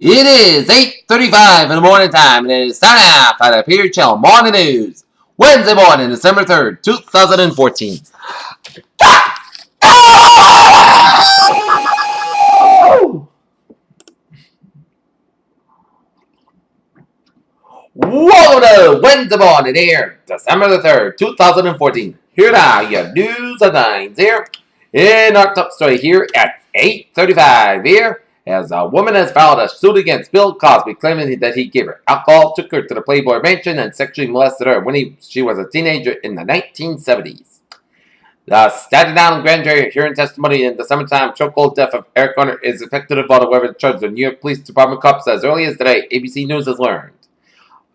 It is 8:35 in the morning time, and it is time now for the Peter Chell Morning News. Wednesday morning, December 3rd, 2014. Welcome to Wednesday morning here, December the 3rd, 2014. Here now, your news headlines here. In our top story here at 8:35 here, as a woman has filed a suit against Bill Cosby, claiming that he gave her alcohol, took her to the Playboy Mansion, and sexually molested her when she was a teenager in the 1970s. The Staten Island grand jury hearing testimony in the summertime chokehold death of Eric Garner is expected to involve whoever charged the New York Police Department cops as early as today, ABC News has learned.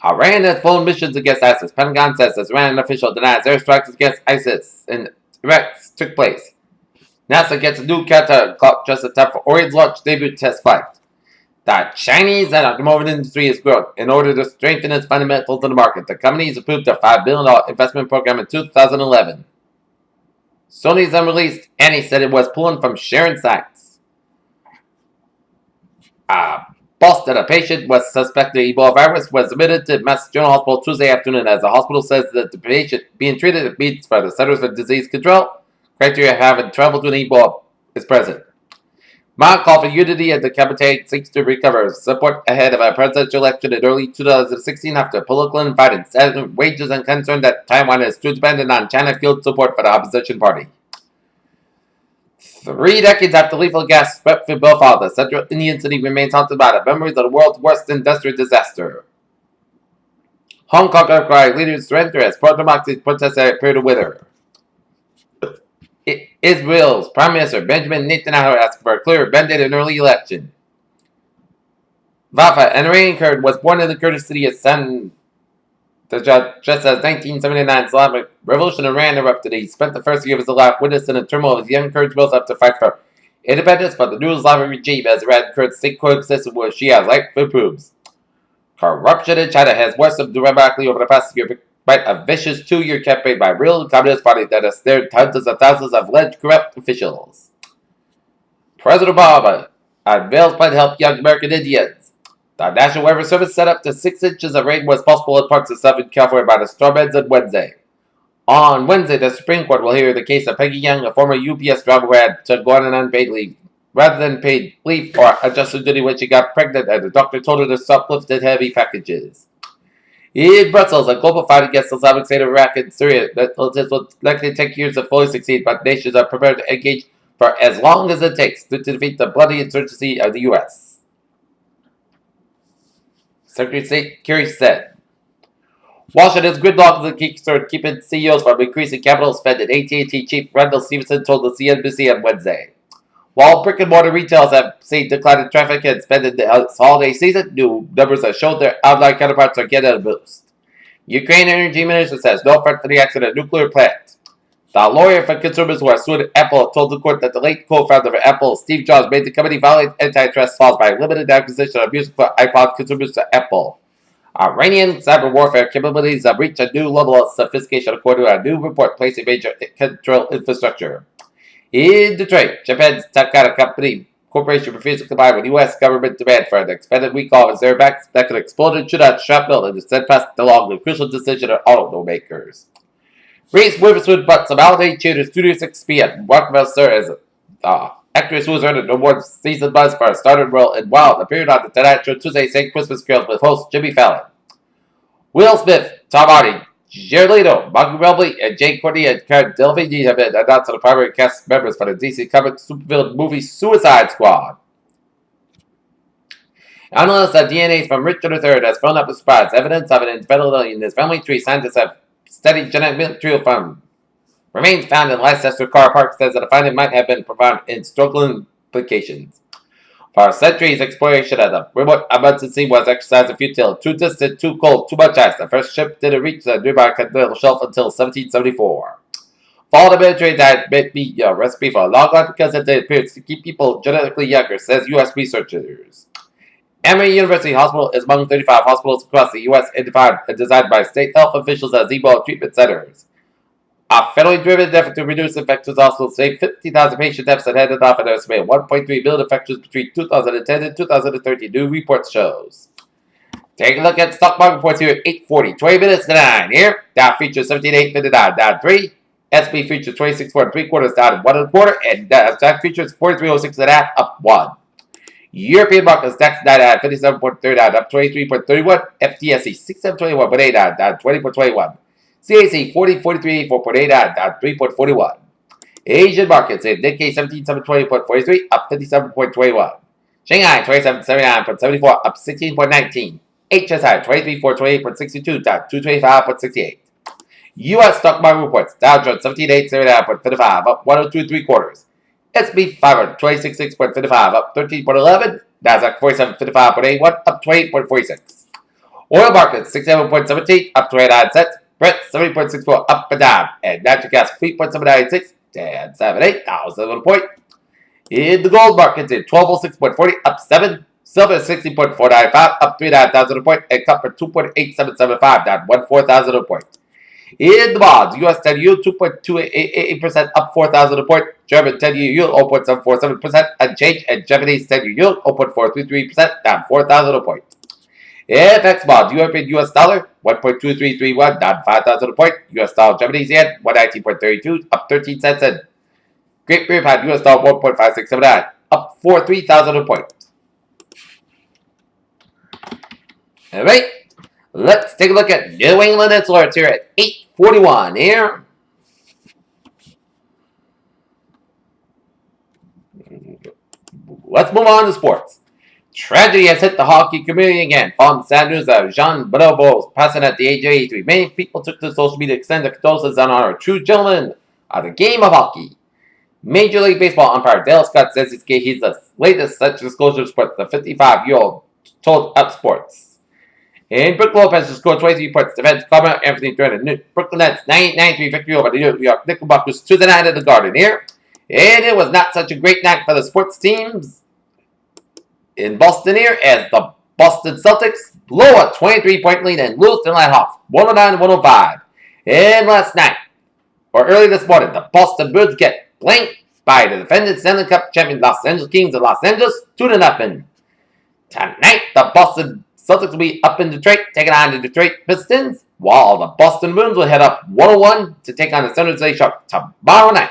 Iran has flown missions against ISIS. Pentagon says this Iranian official denies airstrikes against ISIS in Iraq took place. NASA gets a new counter clock just in time for Orion's launch debut test flight. The Chinese automotive industry has grown. In order to strengthen its fundamentals in the market, the company has approved a $5 billion investment program in 2011. Sony's unreleased Annie said it was pulling from Sharon sites. Boston, a patient was suspected of Ebola virus, was admitted to Mass General Hospital Tuesday afternoon as the hospital says that the patient being treated meets for the Centers for Disease Control criteria having traveled to Ebola is present. Ma called for unity as the cabinet seeks to recover support ahead of a presidential election in early 2016 after political infighting, said wages and concern that Taiwan is too dependent on China fueled support for the opposition party. 3 decades after lethal gas swept through Bhopal, the central Indian city remains haunted by the memories of the world's worst industrial disaster. Hong Kong outcry leaders surrender as pro-democracy protests appear to wither. Israel's Prime Minister Benjamin Netanyahu asked for a clear mandate in early election. Vafa, an Iranian Kurd, was born in the Kurdish city of San. Just as 1979 Islamic Revolution in Iran erupted, he spent the first year of his life witnessing the turmoil of young Kurds rose up to fight for independence, but the new Islamic regime as Iran Kurds seek coexistence with Shias like improves. Corruption in China has worsened dramatically over the past year, despite a vicious 2-year campaign by real Communist Party that has snared tons of thousands of alleged corrupt officials. President Obama unveils plan to help young American Indians. The National Weather Service said up to 6 inches of rain was possible in parts of Southern California by the storm ends on Wednesday. On Wednesday, the Supreme Court will hear the case of Peggy Young, a former UPS driver who had to go on an unpaid leave, rather than paid leave or adjusted duty when she got pregnant and the doctor told her to stop lifting heavy packages. In Brussels, a global fight against the Islamic State of Iraq and Syria that will likely take years to fully succeed, but nations are prepared to engage for as long as it takes to defeat the bloody insurgency of the U.S. Secretary of State Kerry said, Washington's gridlock is a key concern keeping CEOs from increasing capital spending, AT&T chief Randall Stevenson told the CNBC on Wednesday. While brick-and-mortar retailers have seen declining traffic and spending this holiday season, new numbers have shown their online counterparts are getting a boost. Ukraine Energy Minister says no threat for the accident of a nuclear plant. The lawyer for consumers who are suing Apple told the court that the late co-founder of Apple, Steve Jobs, made the company violate antitrust laws by limiting the acquisition of music for iPod consumers to Apple. Iranian cyber warfare capabilities have reached a new level of sophistication according to a new report placing major control infrastructure. In Detroit, Japan's Takata Company Corporation refused to comply with U.S. government demand for an expanded recall of airbags that could explode and shoot out shrapnel and instead passed along the crucial decision of automakers. Reese Witherspoon brought some holiday cheer to Studio 6 p.m. Rockefeller served as actress who has earned an award season buzz for a starred role in Wild, appeared on the Tonight Show Tuesday sang Christmas carols with host Jimmy Fallon. Will Smith, Tom Hardy, Jared Leto, Margaret Robbie, and Jane Courtney and Karen Delvey have been announced as the primary cast members for the DC Comics supervillain movie Suicide Squad. Analysts of DNA from Richard III has thrown up a surprise. Evidence of an infidelity in his family tree. Scientists have studied genetic material from remains found in Leicester Car Park says that the finding might have been profound in structural implications. For centuries, exploration of the remote emergency was exercised and futile. Too distant, too cold, too much ice. The first ship didn't reach the nearby continental shelf until 1774. Fall the military diet may be a recipe for a long life because it appears to keep people genetically younger, says U.S. researchers. Emory University Hospital is among 35 hospitals across the U.S. identified and designed by state health officials as Ebola treatment centers. A federally driven effort to reduce infections also saved 50,000 patient deaths and headed off an estimated 1.3 million infections between 2010 and 2013. New report shows. Take a look at stock market reports here at 8:40. 20 minutes to 9 here. Dow futures 17,859, down 3. SP futures 26.4 3/4, down 1 1/4. And Nasdaq futures 4306 and a half, up 1. European markets DAX 99, 57.39, up 23.31. FTSE 6721.89, down 20.21. CAC 4043, 4.89, down 3.41. Asian markets in Nikkei 17720.43, up 57.21. Shanghai 2779.74, up 16.19. HSI 23428.62, down 225.68. U.S. stock market reports. Dow Jones 17879.55, up 102 3/4. S&P 500 266.55, up 13.11. Nasdaq 4755.81, up 28.46. Oil markets 67.17, up 29 cents. Brent 70.64, up a dime. And natural gas 3.796, and 78,000 a point. In the gold markets, in 1206.40, up 7. Silver 60.495, up 39,000 a point. And copper 2.8775, down 14,000 a point. In the bonds, U.S. 10 yield 2.288%, up 4,000 a point. German 10 year yield 0.747%, unchanged. And Japanese 10 year yield 0.433%, down 4,000 a point. FX bonds, European US dollar 1.2331, down 5,000 a point. US dollar Japanese yen 119.32, up 13 cents. And Great Britain pound US dollar 1.5679, up 3,000 a point. All right, let's take a look at New England Insular here at 8:41 here. Let's move on to sports. Tragedy has hit the hockey community again. Following the sad news of Jean Bonobos passing at the age of 83, many people took to social media to extend their condolences on our true gentleman of the game of hockey. Major League Baseball umpire Dale Scott says he's the latest such disclosure of sports. The 55-year-old told Up Sports. And Brook Lopez has scored 23 points. Defense comment Anthony during the Brooklyn Nets 98-93 victory over the New York Knickerbockers to the night of the Garden here. And it was not such a great night for the sports teams in Boston here as the Boston Celtics blow a 23-point lead and lose to Nighthawks 109-105. And last night, or early this morning, the Boston Bruins get blanked by the defending Stanley Cup champion Los Angeles Kings of Los Angeles 2-0. Tonight, the Boston Celtics will be up in Detroit, taking on the Detroit Pistons, while the Boston Bruins will head up 101 to take on the San Jose Sharks tomorrow night.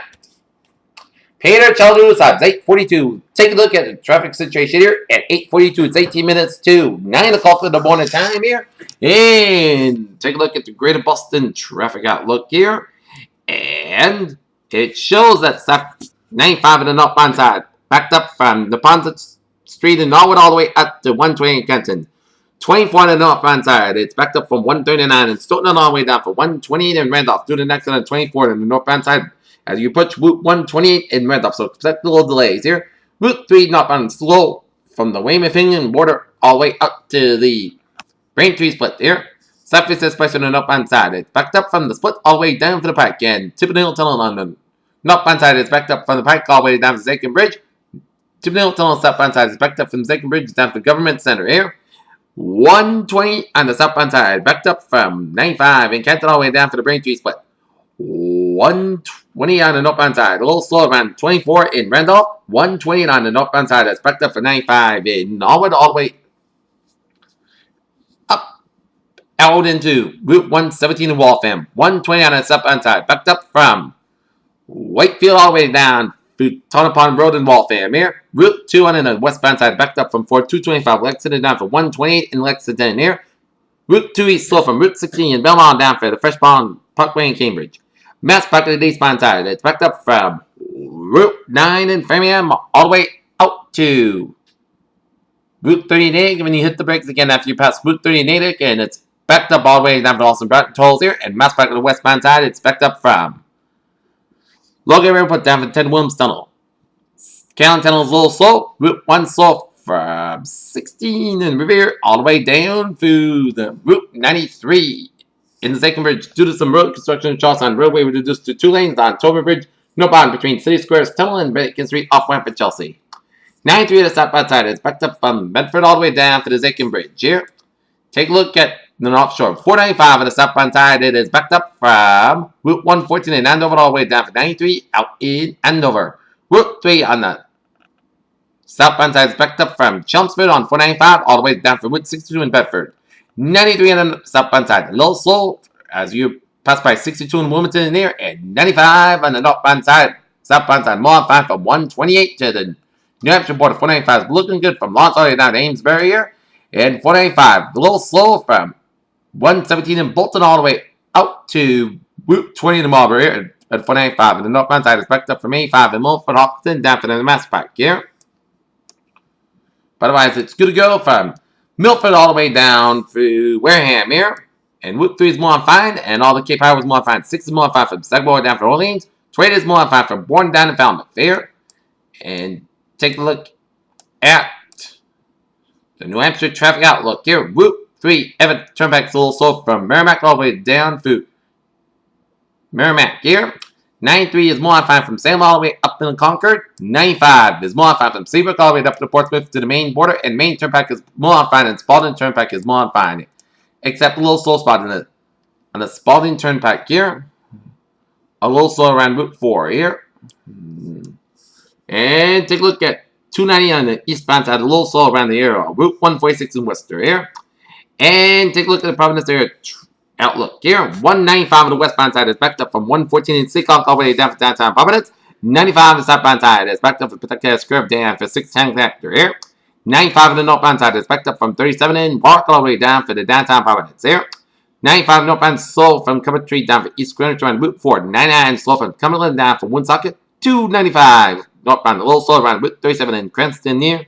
Peter Chaldus at 8:42. Take a look at the traffic situation here at 8:42. It's 18 minutes to 9 o'clock in the morning time here. And take a look at the Greater Boston traffic outlook here. And it shows that stuff 95 in the northbound side, backed up from the Ponset Street in Norwood all the way up to 120 in Kenton. 24 on the northbound side, it's backed up from 139 in Stoughton all the way down for 128 in Randolph. Do the next one at 24 on the northbound side as you approach Route 128 in Randolph. So expect a little delays here. Route 3 northbound slow from the Weymouth Indian border all the way up to the Braintree split here. Southwest Express on the northbound side, it's backed up from the split all the way down for the Pike. And Tippin Tunnel on the northbound side is backed up from the Pike all the way down to Zakin Bridge. Tippin Tunnel southbound side is backed up from Zakin Bridge down to the Government Center here. 120 on the southbound side, backed up from 95 in Canton all the way down for the Braintree split. 120 on the northbound side, a little slower around 24 in Randolph. 120 on the northbound side, that's backed up for 95 in Norwood all the way up out into Route 117 in Waltham. 120 on the southbound side, backed up from Wakefield all the way down through Tonopon Road in Waltham here. Route 2 on the westbound side, backed up from Fort 225 Lexington down for 128 in Lexington here. Route 2 east slow from Route 16 in Belmont down for the Fresh Pond Parkway in Cambridge. Mass Park to the eastbound side, it's backed up from Route 9 in Framingham all the way out to Route 30 Natick. When you hit the brakes again after you pass Route 30 Natick, and it's backed up all the way down to Austin Bratton tolls here. And Mass Park to the westbound side, it's backed up from Logan Airport down for 10 Williams Tunnel. Callan Tunnel is a little slow. Route 1 slow from 16 in Revere all the way down to the Route 93 in the second bridge. Due to some road construction in Charlestown, roadway reduced to 2 lanes on Tober Bridge, no bond between City Squares Tunnel and Bacon Street off ramp at Chelsea. 93 to the southbound side is backed up from Bedford all the way down to the Zakin Bridge here. Take a look at the North Shore. 495 on the southbound side. It is backed up from Route 114 in Andover all the way down for 93 out in Andover. Route 3 on the southbound side is backed up from Chelmsford on 495 all the way down for Route 62 in Bedford. 93 on the southbound side. A little slow as you pass by 62 in Wilmington and near, and 95 on the northbound side. Southbound side, more on 5 from 128 to the New Hampshire border. 495 is looking good from Lawrence all the way down to Amesbury here. And 495, a little slow from 117 in Bolton all the way out to Route 20 in Marlborough here at 495. And the northbound side is backed up from 85 in Milford, Hopkinton, down to the Mass Park here. But otherwise, it's good to go from Milford all the way down through Wareham here. And Route 3 is more on fine, and all the Cape Highway is more on fine. 6 is more on fine from Sagamore down for Orleans. 28 is more on fine from Bourne down to Falmouth here. And take a look at the New Hampshire traffic outlook here. Route 3, Everett Turnpike is a little slow from Merrimack all the way down through Merrimack here. 93 is more on fine from Salem all the way up to Concord. 95 is more on fine from Seabrook all the way up to Portsmouth to the Maine border. And Maine Turnpike is more on fine, and Spalding Turnpike is more on fine. Except a little slow spot on the Spalding Turnpike here. A little slow around Route 4 here. And take a look at 290 on the eastbound side. A little slow around the area. Route 146 in Worcester here. And take a look at the Providence area outlook here. 195 on the westbound side is backed up from 114 in Seekonk all the way down for downtown Providence. 95 on the southbound side is backed up from Pawtucket Curve down for 610 connector here. 95 on the northbound side is backed up from 37 in Warwick all the way down for the downtown Providence here. 95 northbound slow from Coventry down for East Greenwich on Route 4. 99 slow from Cumberland down for Woonsocket. 295 northbound a little slow around Route 37 in Cranston here.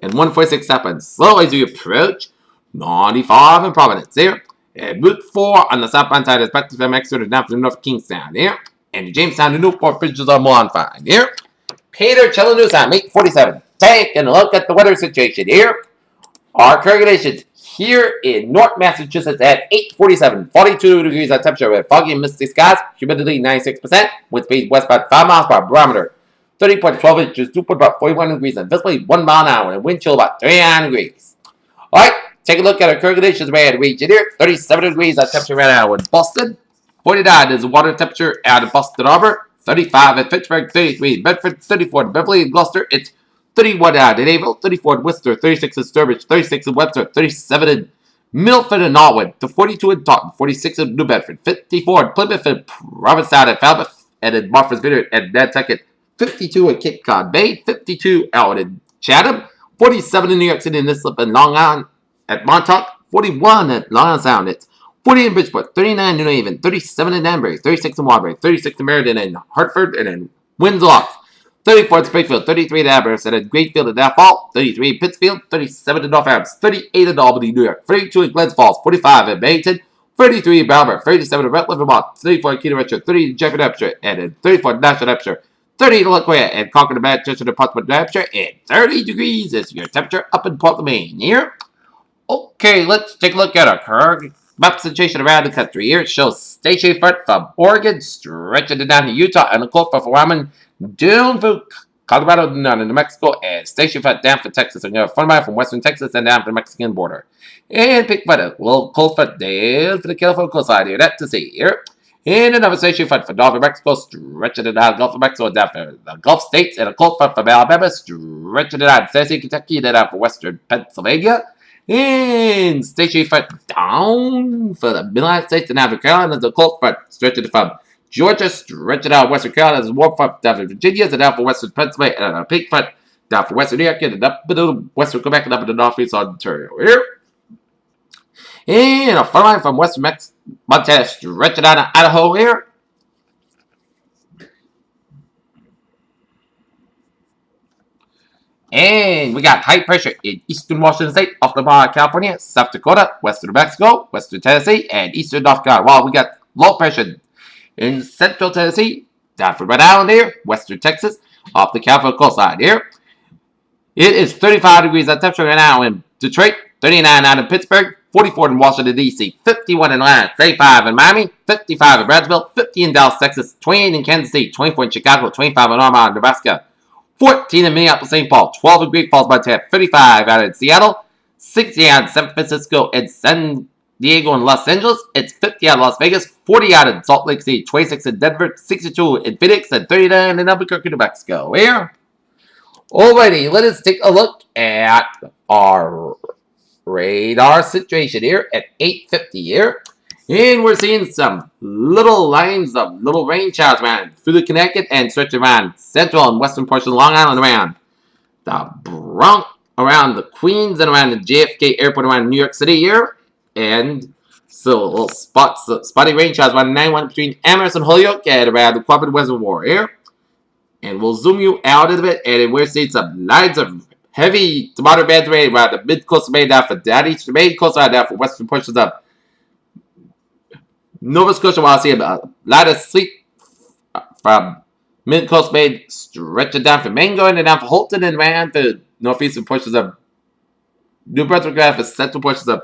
And 146 southbound slow as you approach 95 in Providence here. And Route 4 on the southbound side is back to from Exeter down for North Kingstown here. And the Jamestown and Newport bridges are more on fine here. Peter Chiller News on 847. Taking a look at the weather situation here. Our current conditions here in North Massachusetts at 847. 42 degrees of temperature with foggy and misty skies. Humidity 96%. Wind speed west about 5 miles per barometer. 30.12 inches. Dew point about 41 degrees. And visibly 1 mile an hour. And wind chill about 39 degrees. Alright. Take a look at our current conditions right region here. 37 degrees of temperature right now in Boston. 49 is the water temperature out of Boston Harbor. 35 at Fitchburg. 33 in Bedford. 34 in Beverly and Gloucester. It's 31 out in Naval, 34 in Worcester, 36 in Sturbridge, 36 in Webster, 37 in Milford and Norwood, 42 in Taunton, 46 in New Bedford, 54 in Plymouth and Provincetown and Falmouth, and in Martha's Vineyard and Nantucket, 52 in Cape Cod Bay, 52 out in Chatham, 47 in New York City and Islip and Long Island at Montauk, 41 at Long Island Sound, it's 40 in Bridgeport, 39 in New Haven, 37 in Danbury, 36 in Waterbury, 36 in Meriden and Hartford and in Windsor, 34 in Springfield, 33 in Amherst, and in Greenfield and Naphalt, 33 in Pittsfield, 37 in North Adams, 38 in Albany, New York, 32 in Glens Falls, 45 in Bennington, 33 in Belleville, 37 in Rutland, Vermont, 34 in Keene, Hampshire, 30 in Jefferson, Hampshire, and in 34 in Nashville, Hampshire, 30 in Laquia and Concord, Manchester, and Portsmouth, New Hampshire, and 30 degrees is your temperature up in Portland, Maine here. Okay, let's take a look at our current map situation around the country here. It shows station front from Oregon, stretching it down to Utah, and the coast from Wyoming, down through Colorado, down to New Mexico, and station front down for Texas. And you have front mile from western Texas and down to the Mexican border. And pick front, a little cold front down for the California coastline here. That's to see here. And another station front for Gulf of Mexico, stretching it out Gulf of Mexico, down for the Gulf States, and a cold front from Alabama, stretching it out Tennessee, Kentucky, and down for western Pennsylvania. And station front down for the Middle States and down for Carolina, the cold front stretching from Georgia, stretching out Western Carolina, the warm front down for Virginia, and down for western Pennsylvania, and a pink front down for western New York, and up into western Quebec, and up into northeast Ontario here. And a front line from western Montana, stretching out of Idaho here. And we got high pressure in eastern Washington State, off the bar of California, South Dakota, western New Mexico, western Tennessee, and eastern North Carolina. While we got low pressure in central Tennessee, down from Rhode Island here, western Texas, off the California coastline here. It is 35 degrees of temperature right now in Detroit, 39 out in Pittsburgh, 44 in Washington, D.C., 51 in Atlanta, 35 in Miami, 55 in Brownsville, 50 in Dallas, Texas, 28 in Kansas City, 24 in Chicago, 25 in Omaha, Nebraska, 14 in Minneapolis, St. Paul, 12 in Great Falls, Montana, 35 out in Seattle, 60 out in San Francisco and San Diego and Los Angeles. It's 50 out in Las Vegas, 40 out in Salt Lake City, 26 in Denver, 62 in Phoenix, and 39 in Albuquerque, New Mexico. Here. Alrighty, let us take a look at our radar situation here at 8:50 here. And we're seeing some little lines of little rain showers around through the Connecticut and stretch around central and western portion of Long Island, around the Bronx, around the Queens, and around the JFK Airport, around New York City here. And so little spots, spotty rain showers around 91 between Amherst and Holyoke and around the Cooperative Reservoir here. And we'll zoom you out a bit, and we're seeing some lines of heavy to moderate band rain around the mid-coast of Maine, down for the eastern Maine coast, down for western portions of Nova Scotia, while I see a lot of sleet from mid-coast Maine stretching down from Maine, going down for Holton, and around the northeastern portions of New Brunswick, down for central portions of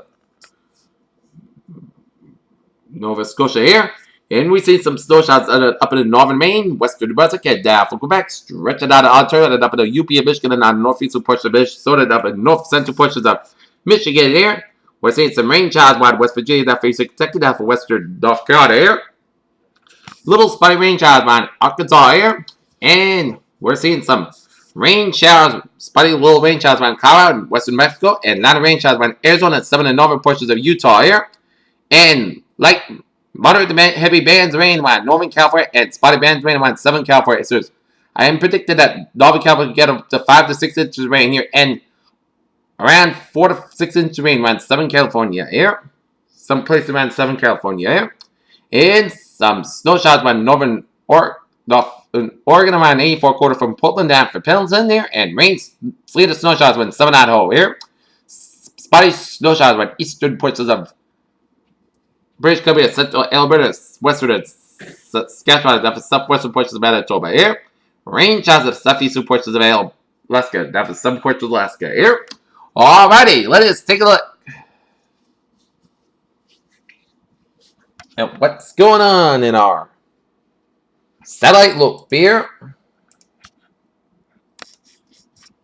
Nova Scotia here. And we see some snow showers up in northern Maine, western New Brunswick, and down from Quebec, stretching out of Ontario, and up in the UP of Michigan, and on the northeastern portion of Minnesota, and up in north central portions of Michigan here. We're seeing some rain showers around West Virginia, down for eastern Kentucky, down for western North Carolina here. Little spotty rain showers around Arkansas here. And we're seeing some rain showers, spotty little rain showers around Colorado and western Mexico, and a lot of rain showers around Arizona and some of the northern portions of Utah here. And like moderate to heavy bands of rain around Northern California and spotty bands of rain around Southern California. So I am predicted that Northern California will get up to 5 to 6 inches of rain here, and around 4 to 6 inches of rain around Southern California here. Some places around Southern California here. And some snow showers around Northern Oregon around 84 quarter from Portland down for Pendleton there. And rain, sleet, snow showers around Southern Idaho here. Spotty snow showers around eastern portions of British Columbia, central Alberta, western Saskatchewan, down for southwestern portions of Manitoba here. Rain showers of southeastern portions of Alaska, down for some portions of Alaska here. Alrighty, let us take a look at what's going on in our satellite look here.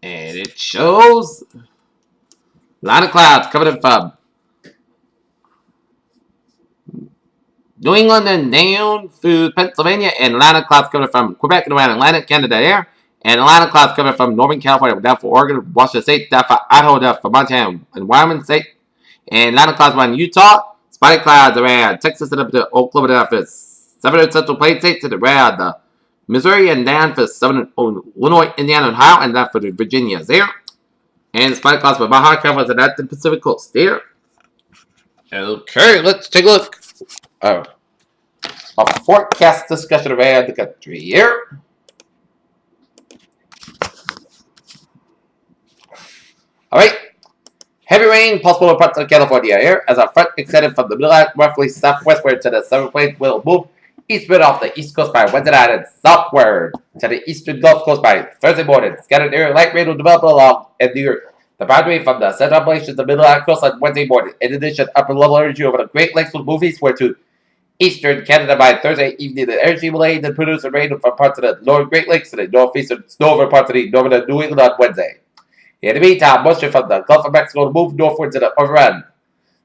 And it shows a lot of clouds coming in from New England and down through Pennsylvania, and a lot of clouds coming from Quebec and around Atlantic Canada here, and a lot of clouds coming from Northern California, down for Oregon, Washington State, down for Idaho, down for Montana and Wyoming State, and a lot of clouds around Utah, spotty clouds around Texas and up to Oklahoma, down for southern Central Plains States, and around the Missouri, and down for southern Illinois, Indiana, and Ohio, and down for the Virginias there, and spotty clouds for Baja California and at the Pacific Coast there. Okay, let's take a look. A forecast discussion around the country here. Alright. Heavy rain possible in parts of California here, as a front extended from the middle roughly southwestward to the southern plains will move eastward off the east coast by Wednesday night and southward to the eastern Gulf Coast by Thursday morning. Scattered area light rain will develop along and near the boundary from the central Appalachians to the middle coast on Wednesday morning. In addition, upper level energy over the Great Lakes will move eastward to eastern Canada by Thursday evening. The energy will aid and produce rain from parts of the lower Great Lakes to the northeastern snow over parts of the northern New England on Wednesday. In the meantime, moisture from the Gulf of Mexico will move northward to the overrun.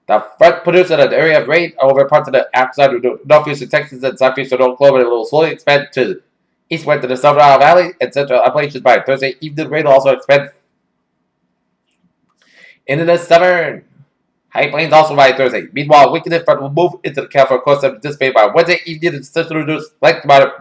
The front produces an area of rain over parts of the outside of northeastern Texas and southeastern Oklahoma, and will slowly expand to eastward to the Southern Ohio Valley and central Appalachians by Thursday evening. Rain will also expand into the southern High Plains also by Thursday. Meanwhile, Wiggins front will move into the California coast and dissipate by Wednesday evening and essentially reduce light to moderate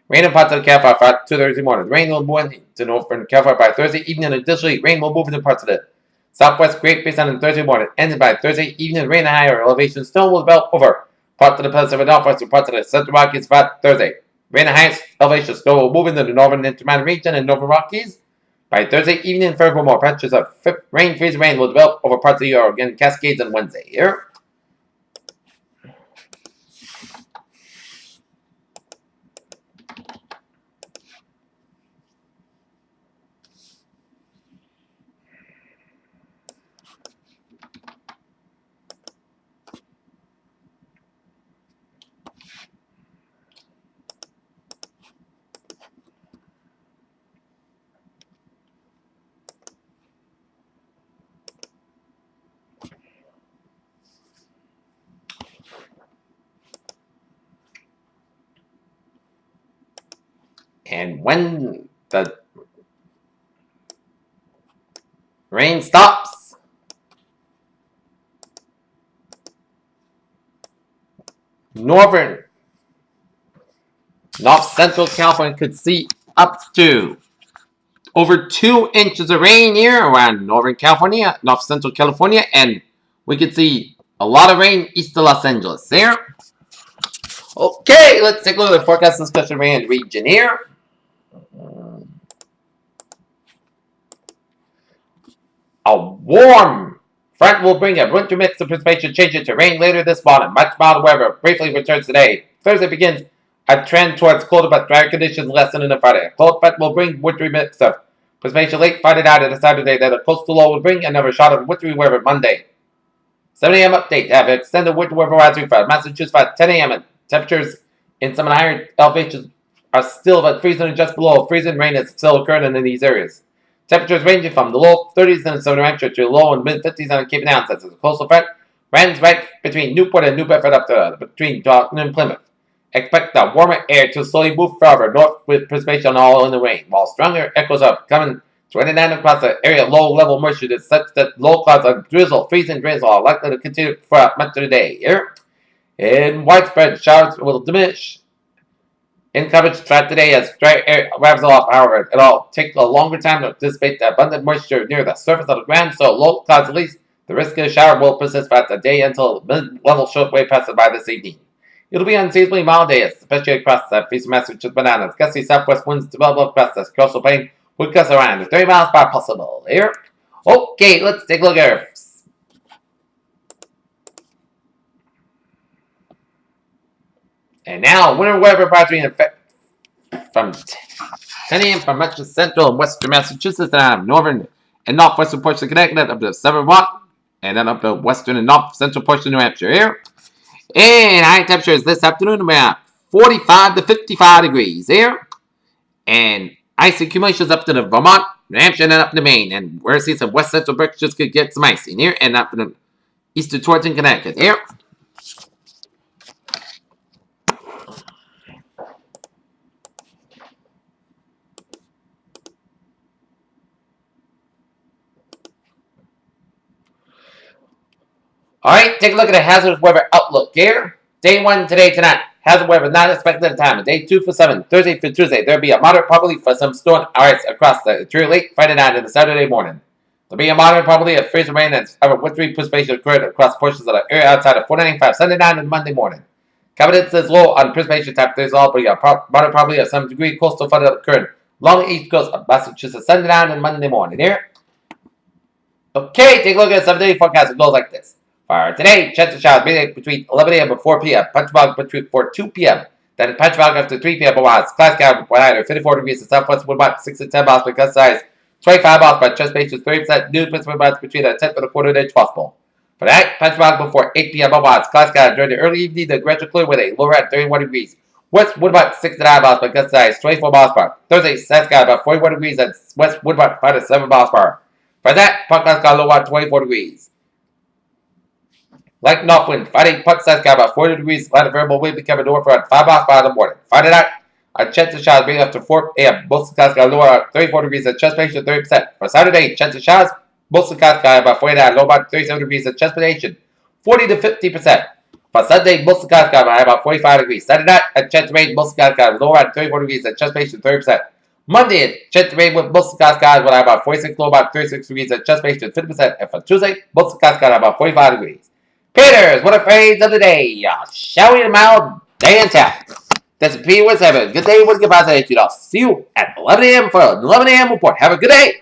rain in parts of the California front to Thursday morning. Rain will move into northern California by Thursday evening, and additionally, rain will move into parts of the southwest Great Basin on Thursday morning. Ended by Thursday evening, rain at higher elevation snow will develop over parts of the Pacific Northwest and parts of the Central Rockies by Thursday. Rain at highest elevation snow will move into the northern Intermountain region and northern Rockies. By Thursday evening, furthermore, patches of freezing rain will develop over parts of the Oregon Cascades on Wednesday here. And when the rain stops, north central California could see up to over 2 inches of rain here around Northern California, North Central California, and we could see a lot of rain east of Los Angeles there. Okay, let's take a look at the forecast discussion rain region here. A warm front will bring a winter mix of precipitation, change it to rain later this morning. Much milder weather briefly returns today. Thursday begins a trend towards colder but drier conditions lessening on Friday. A cold front will bring wintry mix of precipitation late Friday night and Saturday. Then a coastal low will bring another shot of wintry weather Monday. 7 a.m. update. Have extended winter weather rising from Massachusetts at 10 a.m. and temperatures in some higher elevations are still at freezing and just below freezing. Rain is still occurring in these areas. Temperatures ranging from the low 30s in southern Hampshire to low and mid 50s on the Cape Ann. That's a coastal front. Runs right between Newport and New Bedford up to between Dalton and Plymouth. Expect the warmer air to slowly move further north with precipitation all in the rain, while stronger echoes are coming to rain down across the area. Low-level moisture is such that low clouds of drizzle, freezing drizzle are likely to continue throughout much of the day. Here, and widespread showers will diminish in coverage throughout today as dry air wraps off. However, it'll take a longer time to dissipate the abundant moisture near the surface of the ground, so low clouds at least. The risk of a shower will persist throughout the day until mid-level shortwave passes by this evening. It'll be unseasonably mild days, especially across the eastern Massachusetts bananas. Gusty southwest winds develop across the coastal plain with gusts around 30 miles per hour possible. Here. Okay, let's take a look at it. And now, winter weather advisory in effect from 10 a.m. for much of central and western Massachusetts and northern and northwestern portions of Connecticut up to Southern Vermont, and then up to western and north central portions of New Hampshire here. And high temperatures this afternoon about 45 to 55 degrees here. And ice accumulations up to the Vermont, New Hampshire, and then up to Maine. And we're seeing some west central temperatures could get some ice in here, and up to the eastern towards in Connecticut here. Alright, take a look at the hazardous weather outlook here. Day 1 today, tonight. Hazard weather not expected at the time. Day 2 for 7. Thursday for Tuesday. There'll be a moderate probability for some storm ice across the interior late Friday night and the Saturday morning. There'll be a moderate probability of freezing rain and wintry precipitation occurred across portions of the area outside of 495 Sunday night and Monday morning. Confidence is low on precipitation type days all, but a moderate probability of some degree coastal flooding occurring along the east coast of Massachusetts Sunday night and Monday morning here. Okay, take a look at the 7-day forecast. It goes like this. For today, chance of showers between 11 a.m. and 4 p.m. Punch fog before 2 p.m. Then punch fog after 3 p.m. Cloud sky wider 54 degrees in southwest wind about 6 to 10 miles per gust size, 25 miles per chest basis, 30% new principal amounts between a tenth and a quarter inch possible. For that, punch fog before 8 p.m. Cloud sky during the early evening, the gradual clear with a lower at 31 degrees. West wind about 6 to 9 miles per gust size, 24 miles per hour. Thursday, south sky about 41 degrees and west wind about 5 to 7 miles per hour. For that, punch sky low at 24 degrees. Light north wind. Friday, punch size sky about 40 degrees. Light variable wind becoming north at 5 miles per hour in the morning. Friday night, a chance of showers being up to 4 a.m. Most of the sky lower at 34 degrees and chest precipitation 30%. For Saturday, chance of showers, most of the sky about 49, low about 37 degrees and chest precipitation 40 to 50%. For Sunday, most of the sky about 45 degrees. Saturday night, a chance of rain, most of the sky lower at 34 degrees and chest precipitation 30%. Monday, chance of rain with most of the skies will have about 46, low about 36 degrees and chest precipitation 50%. And for Tuesday, most of the skies about 45 degrees. Peters, what a phrase of the day. Showy and mild, day and tap. That's P. What's happening? Good day, what's good, positive. I'll see you at 11 a.m. for an 11 a.m. report. Have a good day.